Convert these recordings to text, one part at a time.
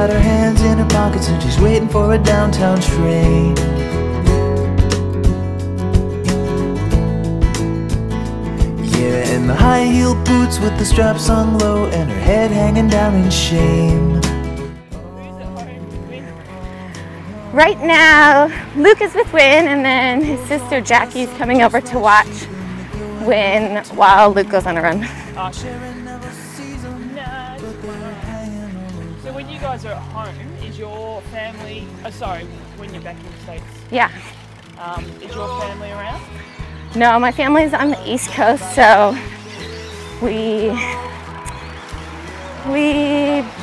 got her hands in her pockets and she's waiting for a downtown train. Yeah, in the high-heeled boots with the straps hung low and her head hanging down in shame. Right now, Luke is with Wynne, and then his sister Jackie's coming over to watch Wynne while Luke goes on a run. So when you guys are at home, is your family, when you're back in the States? Yeah. Is your family around? No, my family's on the East Coast, so we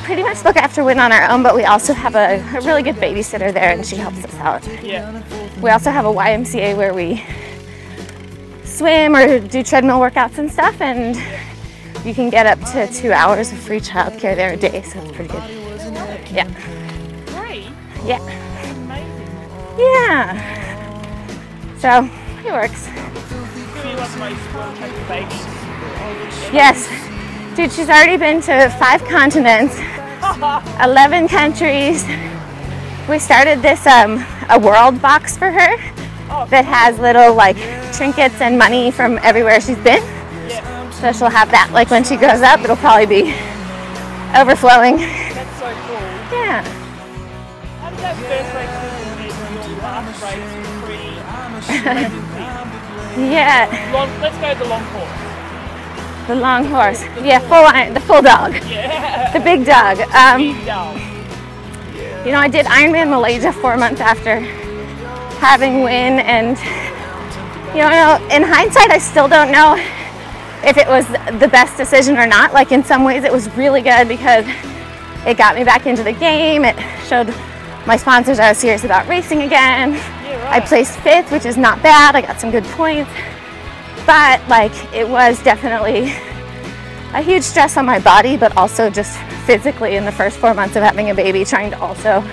pretty much look after Wynne on our own, but we also have a really good babysitter there, and she helps us out. Yeah. We also have a YMCA where we swim or do treadmill workouts and stuff, and you can get up to 2 hours of free childcare there a day, so it's pretty good. Yeah. Free? Yeah. Amazing. Yeah. So it works. Who you love the most when you have babies? Yes. Dude, she's already been to 5 continents, 11 countries. We started this a world box for her that has little like trinkets and money from everywhere she's been. Yeah. So she'll have that like when she grows up. It'll probably be overflowing. That's so cool. Yeah. How did that first race feel when your last race was pre-pregnancy? Yeah. Let's go to the long course. The long horse. Yeah, the full dog. Yeah. The big dog. Big dog. You know, I did Ironman Malaysia 4 months after having Wynne, and you know, in hindsight, I still don't know if it was the best decision or not. Like in some ways, it was really good because it got me back into the game. It showed my sponsors I was serious about racing again. Yeah, right. I placed 5th, which is not bad. I got some good points. But like it was definitely a huge stress on my body, but also just physically in the first 4 months of having a baby, trying to also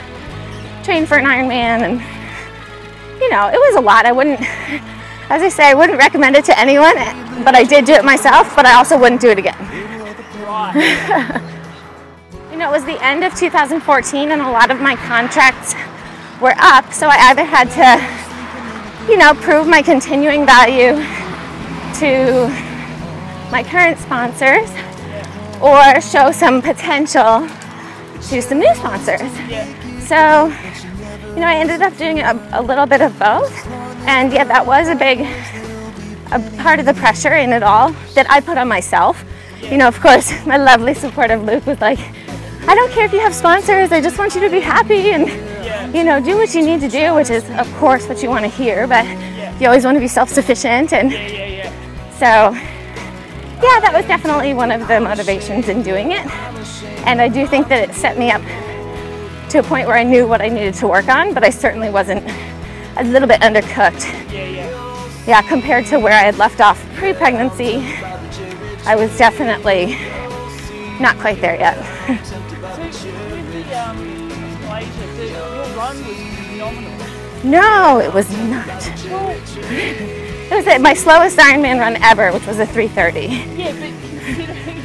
train for an Ironman, and you know, it was a lot. I wouldn't, as I say, I wouldn't recommend it to anyone, but I did do it myself, but I also wouldn't do it again. You know, it was the end of 2014 and a lot of my contracts were up, so I either had to, you know, prove my continuing value to my current sponsors or show some potential to some new sponsors. So, you know, I ended up doing a little bit of both, and yeah, that was a part of the pressure in it all that I put on myself. You know, of course, my lovely supportive Luke was like, I don't care if you have sponsors, I just want you to be happy and, you know, do what you need to do, which is of course what you want to hear, but you always want to be self-sufficient. And so, yeah, that was definitely one of the motivations in doing it. And I do think that it set me up to a point where I knew what I needed to work on, but I certainly wasn't, a little bit undercooked. Yeah, compared to where I had left off pre-pregnancy, I was definitely not quite there yet. So with the Malaysia, your run was phenomenal. No, it was not. It was my slowest Ironman run ever, which was a 3:30. Yeah, but considering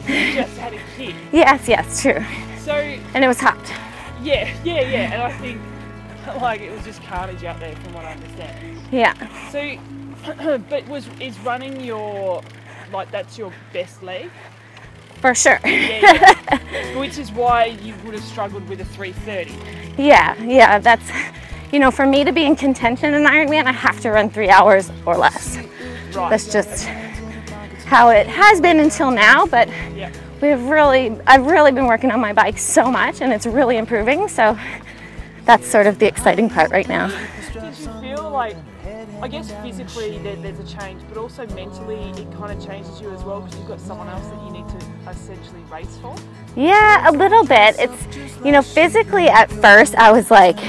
you just had a kid. Yes, true. So. And it was hot. Yeah, and I think like it was just carnage out there from what I understand. Yeah. So, but is running your, like, that's your best leg? For sure. Yeah. Which is why you would have struggled with a 3:30. Yeah, that's, you know, for me to be in contention in Ironman, I have to run 3 hours or less. Right. That's just how it has been until now, but I've really been working on my bike so much, and it's really improving, so that's sort of the exciting part right now. Did you feel like, I guess physically there's a change, but also mentally it kind of changes you as well because you've got someone else that you need to essentially race for? Yeah, a little bit. It's, you know, physically at first I was like,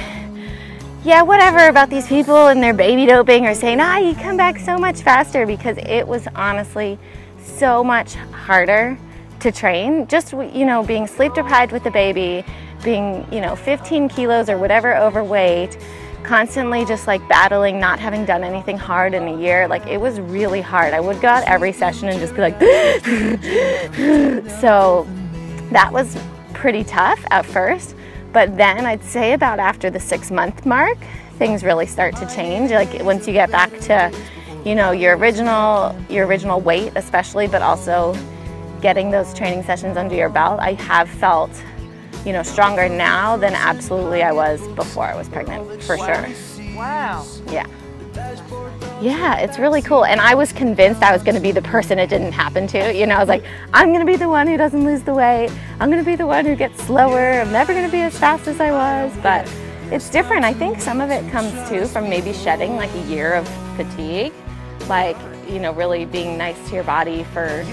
yeah, whatever about these people and their baby doping or saying, you come back so much faster, because it was honestly so much harder to train. Just, you know, being sleep deprived with the baby, being, you know, 15 kilos or whatever overweight, constantly just like battling, not having done anything hard in a year. Like, it was really hard. I would go out every session and just be like, so that was pretty tough at first. But then I'd say about after the 6-month mark, things really start to change. Like once you get back to, you know, your original weight especially, but also getting those training sessions under your belt, I have felt, you know, stronger now than absolutely I was before I was pregnant, for sure. Wow. Yeah. Yeah, it's really cool. And I was convinced I was going to be the person it didn't happen to. You know, I was like, I'm going to be the one who doesn't lose the weight. I'm going to be the one who gets slower. I'm never going to be as fast as I was. But it's different. I think some of it comes too from maybe shedding like a year of fatigue. Like, you know, really being nice to your body for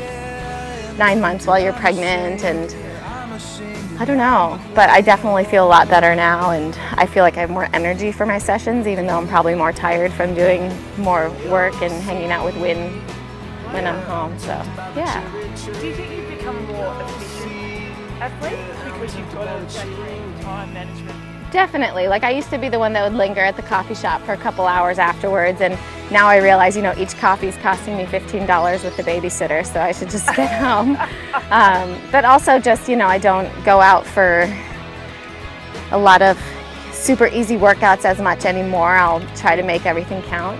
9 months while you're pregnant, and I don't know, but I definitely feel a lot better now, and I feel like I have more energy for my sessions, even though I'm probably more tired from doing more work and hanging out with Wynne when I'm home, so yeah. Do you think you've become a more efficient athlete because you've got a better time management? Definitely. Like I used to be the one that would linger at the coffee shop for a couple hours afterwards, and now I realize, you know, each coffee is costing me $15 with the babysitter, so I should just get home. But also just, you know, I don't go out for a lot of super easy workouts as much anymore. I'll try to make everything count.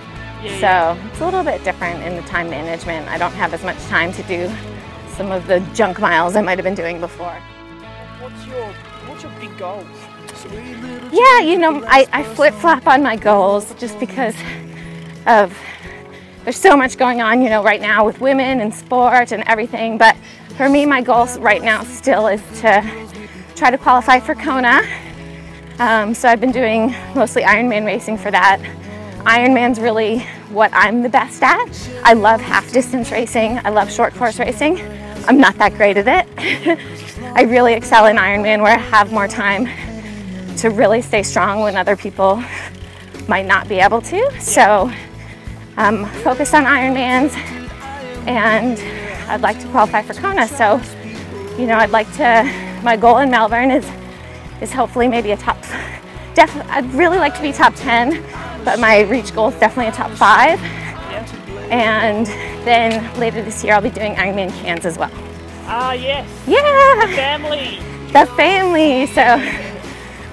So it's a little bit different in the time management. I don't have as much time to do some of the junk miles I might have been doing before. What's your big goals? Yeah, you know, I flip-flop on my goals just because of there's so much going on, you know, right now with women and sport and everything. But for me, my goal right now still is to try to qualify for Kona. So I've been doing mostly Ironman racing for that. Ironman's really what I'm the best at. I love half-distance racing. I love short course racing. I'm not that great at it. I really excel in Ironman where I have more time to really stay strong when other people might not be able to. So I'm focused on Ironmans, and I'd like to qualify for Kona. So, you know, my goal in Melbourne is hopefully maybe a top, I'd really like to be top 10, but my reach goal is definitely a top 5. And then later this year I'll be doing Ironman Cairns as well. Ah, yes. Yeah. The family. The family. So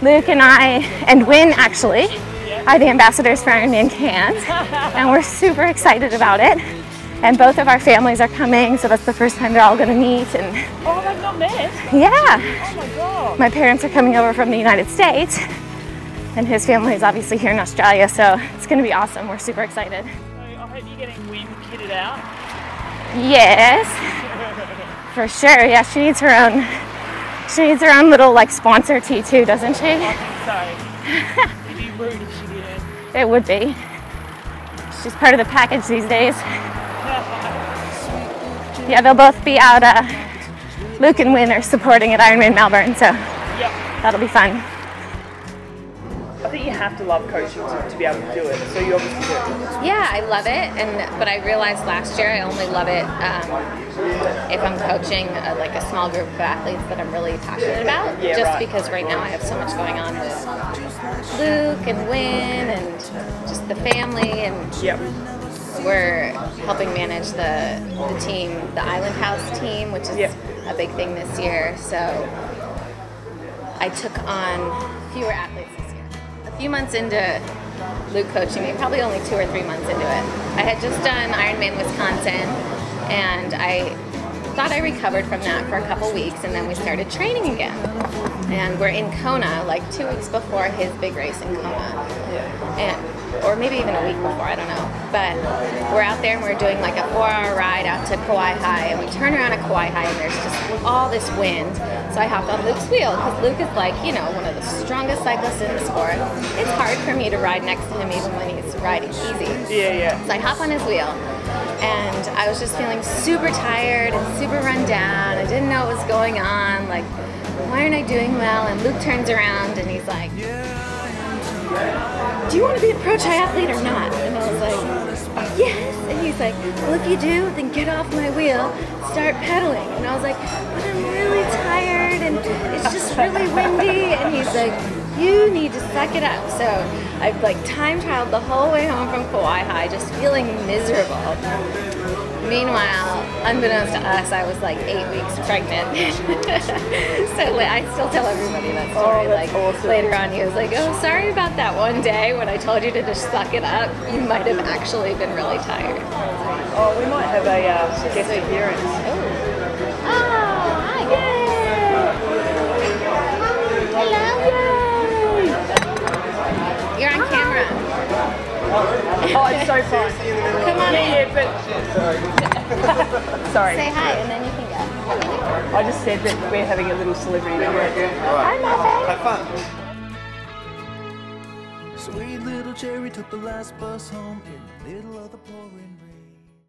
Luke and I, and Wynne actually, are the ambassadors for Ironman Cairns, and we're super excited about it. And both of our families are coming, so that's the first time they're all going to meet. And oh, they've not met? Yeah. Oh my God. My parents are coming over from the United States, and his family is obviously here in Australia, so it's going to be awesome. We're super excited. So I hope you're getting Wynne kitted out. Yes, for sure. Yeah, she needs her own little like sponsor tee too, doesn't she? I think so. It'd be rude if she didn't. It would be. She's part of the package these days. Yeah, they'll both be out. Luke and Wynne are supporting at Ironman Melbourne, so that'll be fun. I think you have to love coaching to be able to do it, so you obviously do. Yeah, I love it, but I realized last year I only love it if I'm coaching like a small group of athletes that I'm really passionate about. Because right now I have so much going on with Luke and Wynne and just the family, and we're helping manage the team, the Island House team, which is a big thing this year. So I took on fewer athletes this year. A few months into Luke coaching me, probably only 2 or 3 months into it, I had just done Ironman Wisconsin, and I thought I recovered from that for a couple weeks, and then we started training again. And we're in Kona, like 2 weeks before his big race in Kona. Or maybe even a week before, I don't know. But we're out there and we're doing like a 4-hour ride out to Kauai High, and we turn around at Kauai High and there's just all this wind. So I hopped on Luke's wheel, because Luke is like, you know, one of the strongest cyclists in the sport. It's hard for me to ride next to him even when he's riding easy. So I hop on his wheel, and I was just feeling super tired and super run down. I didn't know what was going on, like, why aren't I doing well? And Luke turns around and he's like, do you want to be a pro triathlete or not? And I was like, yes. And he's like, well, if you do, then get off my wheel, start pedaling. And I was like, but I'm really tired and it's just really windy. And he's like, you need to suck it up. So I've like time trialed the whole way home from Kauai High, just feeling miserable. Meanwhile, unbeknownst to us, I was like 8 weeks pregnant. So I still tell everybody that story. Like awesome. Later on, he was like, "Oh, sorry about that one day when I told you to just suck it up. You might have actually been really tired." Oh, we might have a guest appearance. Oh, hi! Yay! Hello! Yay! You're on camera. Oh, it's so fun. Come on in. Yeah, but... Sorry. Say hi and then you can go. I just said that we're having a little celebrity number. Hi, Muffin. Have fun. Sweet little cherry took the last bus home in the middle of the pouring rain.